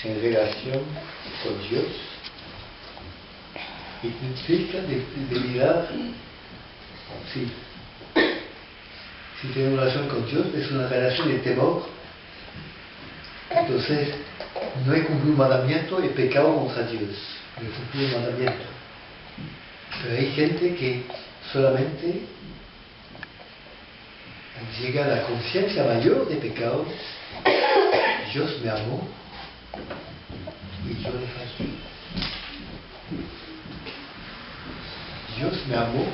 en relación con Dios, implica de mirar, si tiene una relación con Dios, es una relación de temor. Entonces, no he cumplido un mandamiento, he pecado contra Dios, no he cumplido un mandamiento. Pero hay gente que solamente llega a la conciencia mayor de pecado. Dios me amó y yo le fallé. Dios me amó y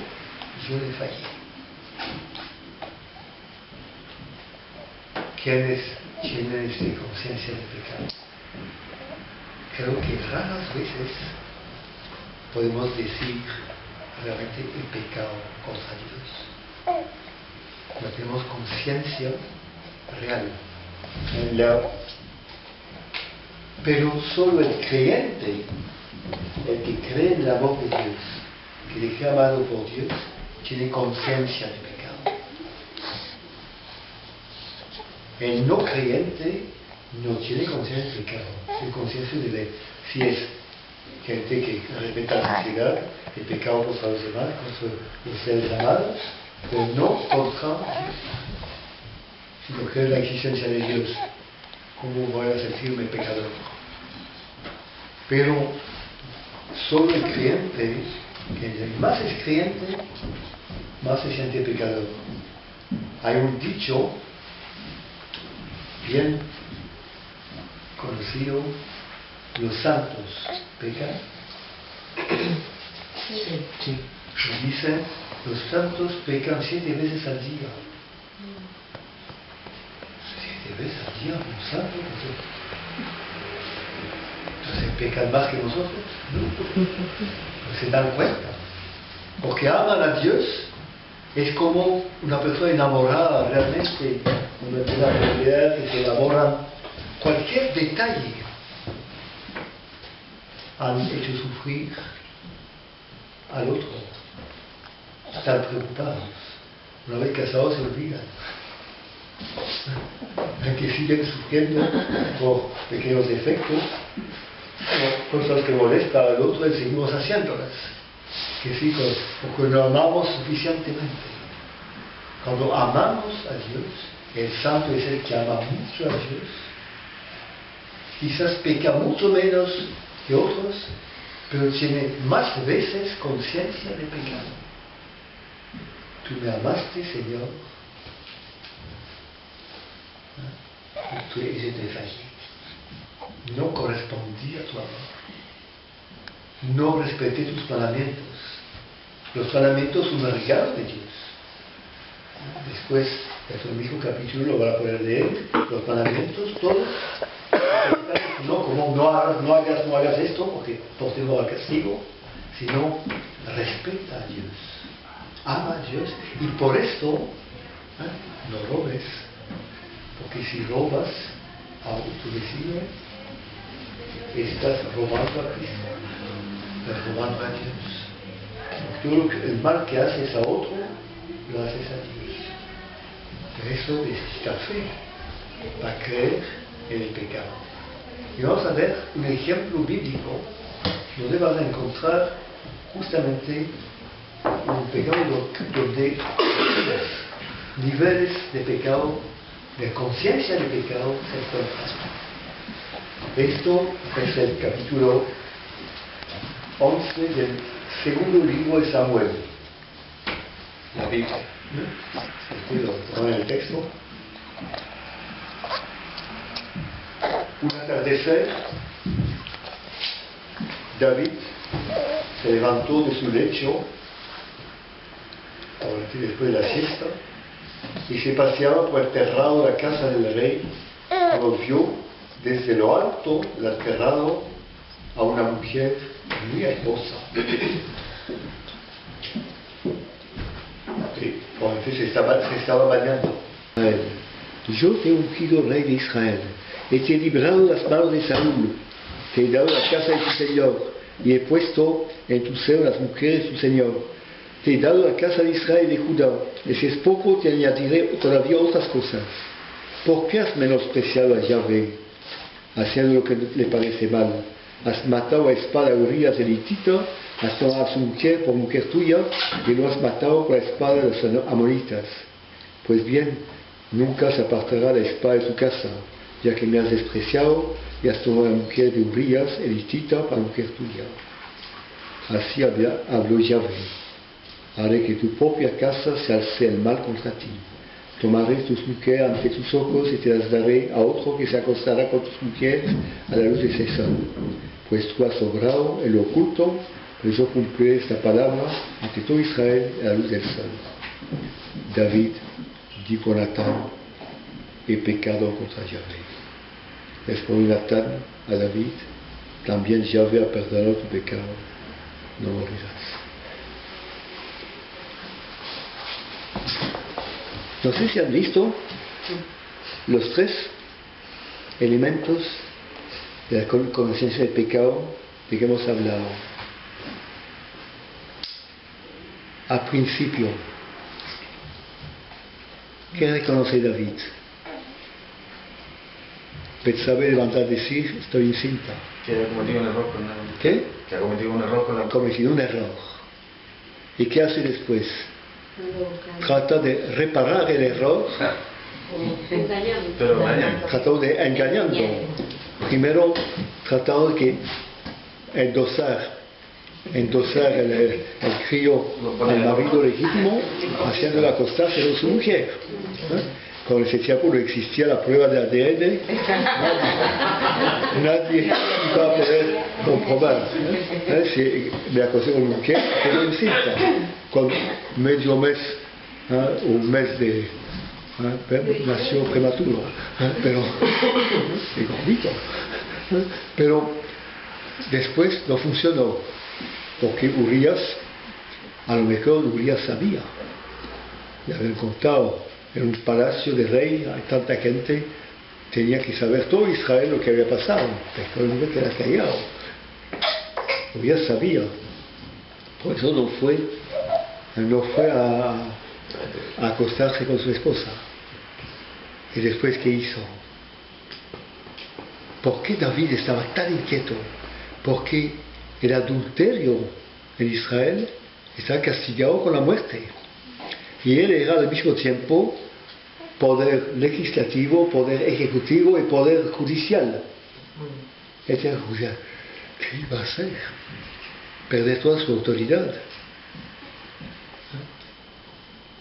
yo le fallé. ¿Quiénes tienen esta conciencia de pecado? Creo que raras veces podemos decir realmente he pecado contra Dios. No tenemos conciencia real. Pero solo el creyente, el que cree en el amor de Dios, que le cree amado por Dios, tiene conciencia de pecado. El no creyente no tiene conciencia de pecado, tiene conciencia de ley. Si es gente que respeta la sociedad, el pecado contra los demás, contra los seres amados, pero no contra Dios. Si no creo en la existencia de Dios, ¿cómo voy a sentirme pecador? Pero solo el creyente, que más es creyente, más se siente pecador. Hay un dicho bien conocido: los santos pecan. Sí. Y dice, los santos pecan 7 veces al día. 7 veces al día, los santos. Entonces pecan más que nosotros. No se dan cuenta. Porque aman a Dios. Es como una persona enamorada realmente. Cuando empieza a pelear y se enamoran. Cualquier detalle han hecho sufrir al otro. Están preocupados. Una vez casados se olvidan. Que siguen sufriendo por pequeños defectos, cosas que molestan al otro y seguimos haciéndolas. Que sí, porque no amamos suficientemente. Cuando amamos a Dios, el santo es el que ama mucho a Dios. Quizás peca mucho menos que otros, pero tiene más veces conciencia de pecado. Tú me amaste, Señor, y yo te fallé. No correspondí a tu amor. No respeté tus mandamientos. Los mandamientos son un regalo de Dios. Después, en el mismo capítulo, lo van a poder leer, los mandamientos, todos. No como no hagas esto, porque por temor al castigo, sino respeta a Dios, ama a Dios, y por esto no robes, porque si robas a tu vecino, estás robando a Cristo, estás robando a Dios. Todo el mal que haces a otro, lo haces a Dios. Por eso necesitas fe para creer en el pecado. Y vamos a ver un ejemplo bíblico donde vas a encontrar justamente un pecado donde niveles de pecado, de conciencia de pecado se encuentran. Esto es el capítulo 11 del segundo libro de Samuel, la Biblia. Lo pongo en el texto. Un atardecer, David se levantó de su lecho, después de la siesta, y se paseaba por el terrado de la casa del rey, cuando vio desde lo alto del terrado a una mujer muy hermosa. Entonces se estaba bañando. Yo te he ungido rey de Israel, y te he librado las manos de Saúl, te he dado la casa de tu Señor, y he puesto en tu seno las mujeres de tu Señor. Te he dado la casa de Israel y de Judá, y si es poco te añadiré todavía otras cosas. ¿Por qué has menospreciado a Yahvé? haciendo lo que le parece mal. Has matado a espada a Urías el hitita, has tomado a su mujer por mujer tuya y lo has matado con la espada de los amonitas. Pues bien, nunca se apartará la espada de tu casa, ya que me has despreciado y has tomado a la mujer de Urías el hitita para mujer tuya. Así habló Yahvé: haré que tu propia casa se alce el mal contra ti. Tomaré tus mujeres ante tus ojos y te las daré a otro que se acostará con tus mujeres a la luz de ese sol. Pues tú has obrado en lo oculto, pues yo cumpliré esta palabra ante todo Israel a la luz del sol. David dijo a Natán: he pecado contra Yahvé. Respondió Natán a David: también Yahvé ha perdonado tu pecado, no morirás. No sé si han visto los tres elementos de la conciencia del pecado de que hemos hablado. Al principio, ¿qué reconoce David? Betsabé levanta a decir: estoy encinta. Que ha cometido un error con la... ¿Qué? Que ha cometido un error con la... Ha cometido un error. ¿Y qué hace después? Trata de reparar el error, Pero engañando. tratando de engañando. Primero, tratando de endosar el crío del marido legítimo, haciéndole acostarse con su mujer. Con ese tiempo no existía la prueba de ADN, nadie iba a poder comprobar si me acosté con una mujer quedó encinta. Con medio mes o un mes de nació prematuro, pero es gordito. Pero después no funcionó, porque Urías, a lo mejor Urías sabía, le habían contado. En un palacio de rey hay tanta gente, tenía que saber todo Israel lo que había pasado, pero el hombre queda callado. Urías sabía, por eso no fue a acostarse con su esposa. Y después, ¿qué hizo? ¿Por qué David estaba tan inquieto? Porque el adulterio en Israel está castigado con la muerte. Y él era al mismo tiempo poder legislativo, poder ejecutivo y poder judicial. ¿Qué iba a hacer? Perder toda su autoridad.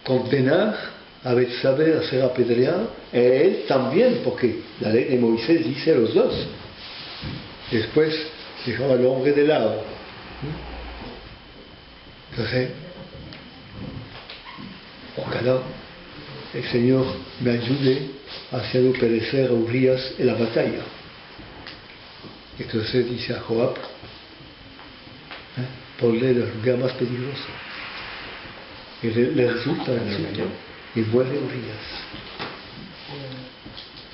Condenar a Betsabé a ser apedreada, y él también, porque la ley de Moisés dice a los dos. Después dejaba al hombre de lado. Entonces, ojalá el Señor me ayude a hacer perecer a Urías en la batalla. Entonces dice a Joab: ponle el lugar más peligroso. Y le resulta y muere Urías.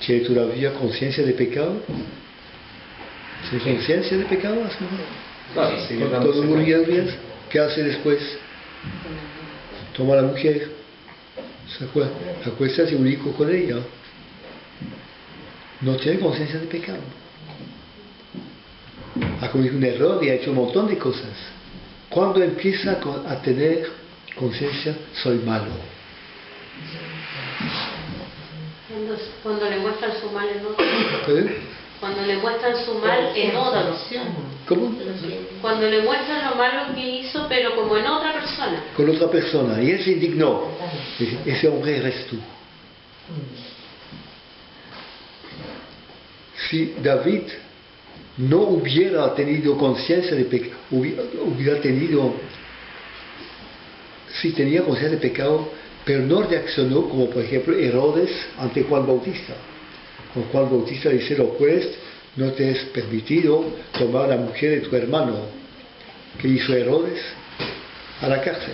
¿Tiene todavía conciencia de pecado? ¿Tiene conciencia de pecado? Cuando murió Urías, ¿qué hace después? Toma a la mujer, se acuesta y un hijo con ella. No tiene conciencia de pecado. Ha cometido un error y ha hecho un montón de cosas. Cuando empieza a tener conciencia, soy malo. Cuando le muestran su mal en otro. Cuando le muestran su mal en otro. ¿Cómo? Cuando le muestran lo malo que hizo, pero como en otra persona. Con otra persona. Y él se indignó. Ese hombre eres tú. Si David no hubiera tenido conciencia de pecado, sí tenía conciencia de pecado, pero no reaccionó como por ejemplo Herodes ante Juan Bautista. Con Juan Bautista dice: no puedes, no te es permitido tomar la mujer de tu hermano. ¿Qué hizo Herodes? A la cárcel,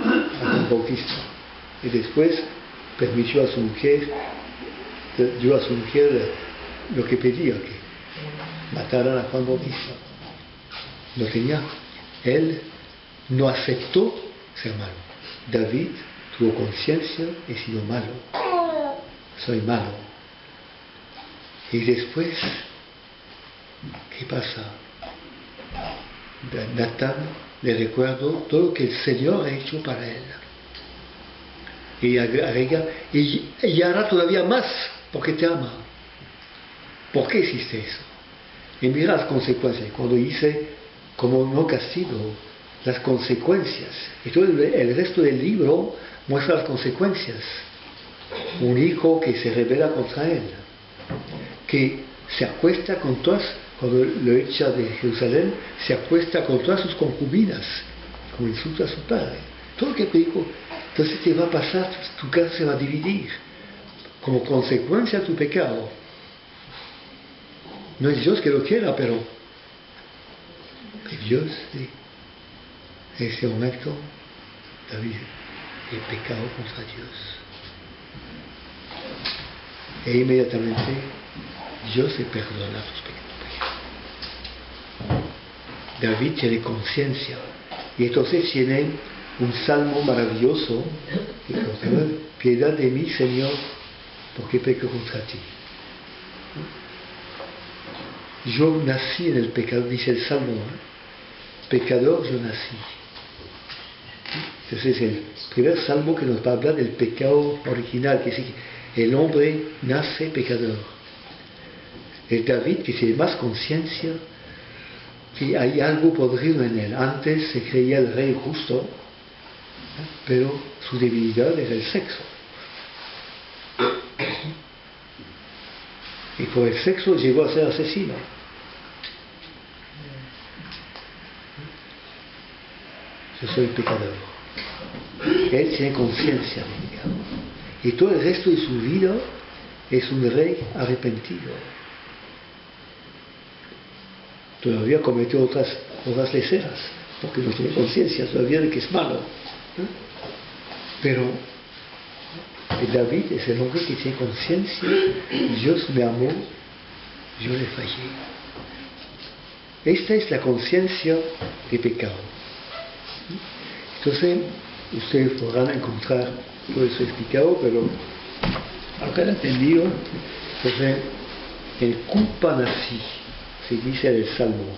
a Juan Bautista. Y después permitió a su mujer, dio a su mujer lo que pedía, que mataran a Juan Bautista. No tenía, él no aceptó ser malo. David tuvo conciencia, he sido malo, soy malo. Y después, ¿qué pasa? Natán le recuerda todo lo que el Señor ha hecho para él. Y agrega, y hará todavía más, porque te ama. ¿Por qué hiciste eso? Y mira las consecuencias. Cuando hice, como no castigo, las consecuencias. Y todo el resto del libro muestra las consecuencias. Un hijo que se rebela contra él, que se acuesta con todas, cuando lo echa de Jerusalén, se acuesta con todas sus concubinas, como insulta a su padre. Todo lo que predicó. Entonces te va a pasar, tu casa se va a dividir, como consecuencia de tu pecado. No es Dios que lo quiera, pero Dios, sí. En ese momento, David he pecado contra Dios. E inmediatamente Dios le perdona sus pecados. David tiene conciencia y entonces tiene un salmo maravilloso que contiene: piedad de mí, Señor, porque peco contra ti. Yo nací en el pecado, dice el salmo, pecador yo nací. Entonces es el primer salmo que nos va a hablar del pecado original, que es que el hombre nace pecador. El David que tiene más conciencia que hay algo podrido en él. Antes se creía el rey justo, pero su debilidad era el sexo. Y por el sexo llegó a ser asesino. Yo soy pecador. Él tiene conciencia de pecado. Y todo el resto de su vida es un rey arrepentido. Todavía cometió otras leceras, porque no tiene conciencia todavía de que es malo. Pero David es el hombre que tiene conciencia. Dios me amó, yo le fallé. Esta es la conciencia de pecado. Entonces, ustedes podrán encontrar todo eso explicado, pero acá han entendido. Entonces, el culpa nací, se dice en el Salmo.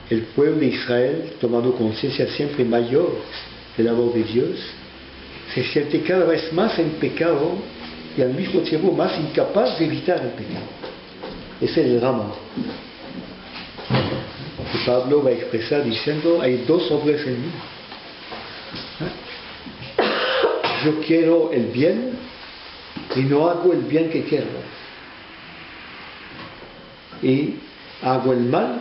El pueblo de Israel, tomando conciencia siempre mayor del amor de Dios, se siente cada vez más en pecado y al mismo tiempo más incapaz de evitar el pecado. Ese es el drama que Pablo va a expresar diciendo: hay dos hombres en mí. Yo quiero el bien y no hago el bien que quiero. Y hago el mal